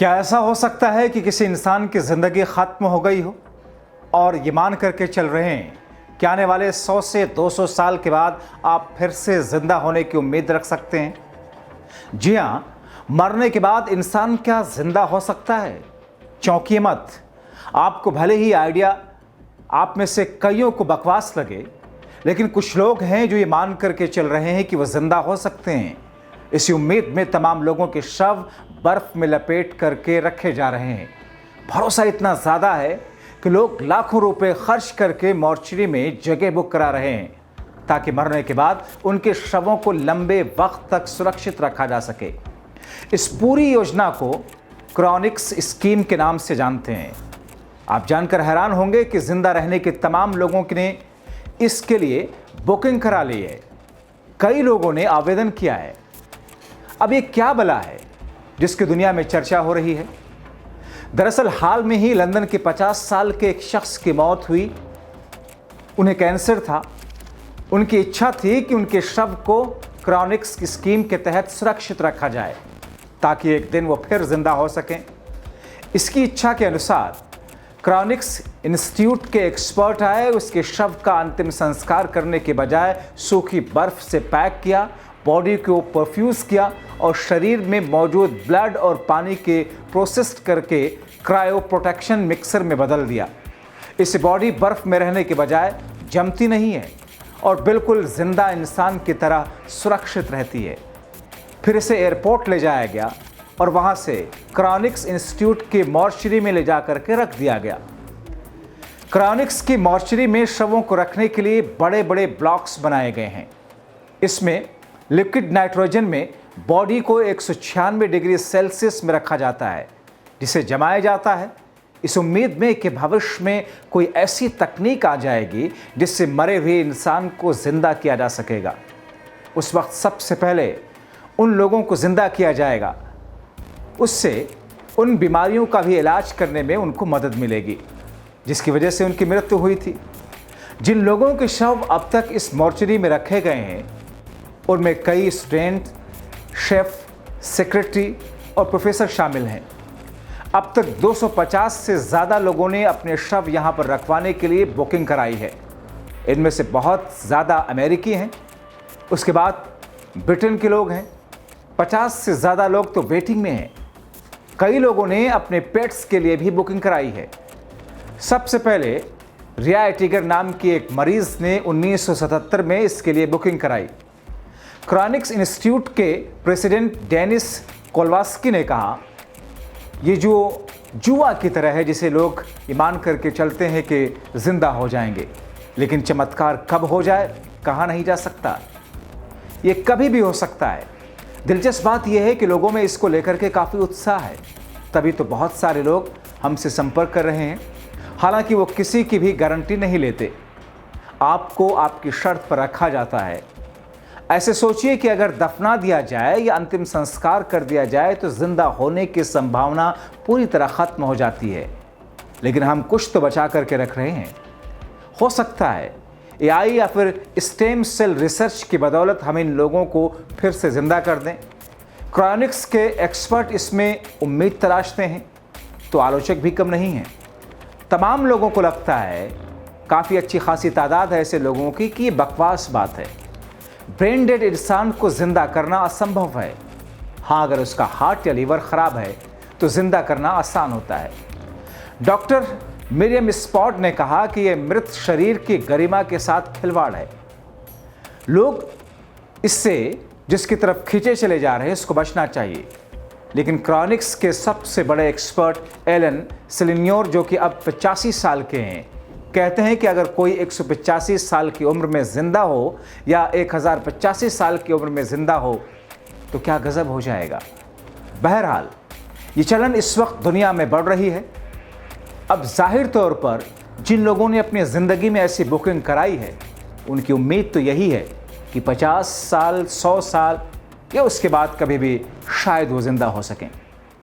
क्या ऐसा हो सकता है कि किसी इंसान की ज़िंदगी ख़त्म हो गई हो और ये मान करके चल रहे हैं कि आने वाले 100 से 200 साल के बाद आप फिर से ज़िंदा होने की उम्मीद रख सकते हैं? जी हाँ, मरने के बाद इंसान क्या ज़िंदा हो सकता है? चौंकिए मत। आपको भले ही आइडिया आप में से कईयों को बकवास लगे, लेकिन कुछ लोग हैं जो ये मान करके चल रहे हैं कि वह ज़िंदा हो सकते हैं। इसी उम्मीद में तमाम लोगों के शव बर्फ में लपेट करके रखे जा रहे हैं। भरोसा इतना ज़्यादा है कि लोग लाखों रुपए खर्च करके मॉर्चरी में जगह बुक करा रहे हैं ताकि मरने के बाद उनके शवों को लंबे वक्त तक सुरक्षित रखा जा सके। इस पूरी योजना को क्रोनिक्स स्कीम के नाम से जानते हैं। आप जानकर हैरान होंगे कि जिंदा रहने के तमाम लोगों ने इसके लिए बुकिंग करा ली है। कई लोगों ने आवेदन किया है। अब ये क्या बला है जिसकी दुनिया में चर्चा हो रही है? दरअसल हाल में ही लंदन के 50 साल के एक शख्स की मौत हुई। उन्हें कैंसर था। उनकी इच्छा थी कि उनके शव को क्रोनिक्स की स्कीम के तहत सुरक्षित रखा जाए ताकि एक दिन वो फिर जिंदा हो सकें। इसकी इच्छा के अनुसार क्रोनिक्स इंस्टीट्यूट के एक्सपर्ट आए। उसके शव का अंतिम संस्कार करने के बजाय सूखी बर्फ से पैक किया, बॉडी को परफ्यूज किया और शरीर में मौजूद ब्लड और पानी के प्रोसेस्ड करके क्रायो प्रोटेक्शन मिक्सर में बदल दिया। इससे बॉडी बर्फ में रहने के बजाय जमती नहीं है और बिल्कुल जिंदा इंसान की तरह सुरक्षित रहती है। फिर इसे एयरपोर्ट ले जाया गया और वहां से क्रोनिक्स इंस्टीट्यूट के मॉर्चरी में ले जा करके रख दिया गया। क्रोनिक्स की मॉर्चरी में शवों को रखने के लिए बड़े बड़े ब्लॉक्स बनाए गए हैं। इसमें लिक्विड नाइट्रोजन में बॉडी को 196 डिग्री सेल्सियस में रखा जाता है, जिसे जमाया जाता है इस उम्मीद में कि भविष्य में कोई ऐसी तकनीक आ जाएगी जिससे मरे हुए इंसान को जिंदा किया जा सकेगा। उस वक्त सबसे पहले उन लोगों को जिंदा किया जाएगा, उससे उन बीमारियों का भी इलाज करने में उनको मदद मिलेगी जिसकी वजह से उनकी मृत्यु हुई थी। जिन लोगों के शव अब तक इस मॉर्चरी में रखे गए हैं उनमें कई स्टूडेंट, शेफ, सेक्रेटरी और प्रोफेसर शामिल हैं। अब तक 250 से ज़्यादा लोगों ने अपने शव यहाँ पर रखवाने के लिए बुकिंग कराई है। इनमें से बहुत ज़्यादा अमेरिकी हैं, उसके बाद ब्रिटेन के लोग हैं, 50 से ज़्यादा लोग तो वेटिंग में हैं। कई लोगों ने अपने पेट्स के लिए भी बुकिंग कराई है। सबसे पहले रिया एटिगर नाम की एक मरीज ने 1977 में इसके लिए बुकिंग कराई। क्रोनिक्स इंस्टीट्यूट के प्रेसिडेंट डेनिस कोलवास्की ने कहा, ये जो जुआ की तरह है जिसे लोग ईमान करके चलते हैं कि जिंदा हो जाएंगे, लेकिन चमत्कार कब हो जाए कहा नहीं जा सकता। ये कभी भी हो सकता है। दिलचस्प बात यह है कि लोगों में इसको लेकर के काफ़ी उत्साह है, तभी तो बहुत सारे लोग हमसे संपर्क कर रहे हैं। हालांकि वो किसी की भी गारंटी नहीं लेते। आपको आपकी शर्त पर रखा जाता है। ऐसे सोचिए कि अगर दफना दिया जाए या अंतिम संस्कार कर दिया जाए तो जिंदा होने की संभावना पूरी तरह खत्म हो जाती है, लेकिन हम कुछ तो बचा करके रख रहे हैं। हो सकता है एआई या फिर स्टेम सेल रिसर्च की बदौलत हम इन लोगों को फिर से जिंदा कर दें। क्रोनिक्स के एक्सपर्ट इसमें उम्मीद तलाशते हैं, तो आलोचक भी कम नहीं हैं। तमाम लोगों को लगता है, काफ़ी अच्छी खासी तादाद है ऐसे लोगों की, कि ये बकवास बात है। ब्रेन डेड इंसान को जिंदा करना असंभव है। हाँ, अगर उसका हार्ट या लीवर खराब है तो जिंदा करना आसान होता है। डॉक्टर मिरियम स्पॉट ने कहा कि यह मृत शरीर की गरिमा के साथ खिलवाड़ है। लोग इससे जिसकी तरफ खींचे चले जा रहे हैं उसको बचना चाहिए, लेकिन क्रोनिक्स के सबसे बड़े एक्सपर्ट एलन सेलिन्योर, जो कि अब 85 साल के हैं, कहते हैं कि अगर कोई 185 साल की उम्र में ज़िंदा हो या 1085 साल की उम्र में ज़िंदा हो तो क्या गज़ब हो जाएगा। बहरहाल ये चलन इस वक्त दुनिया में बढ़ रही है। अब जाहिर तौर पर जिन लोगों ने अपनी ज़िंदगी में ऐसी बुकिंग कराई है उनकी उम्मीद तो यही है कि 50 साल, 100 साल या उसके बाद कभी भी शायद वो ज़िंदा हो सकें।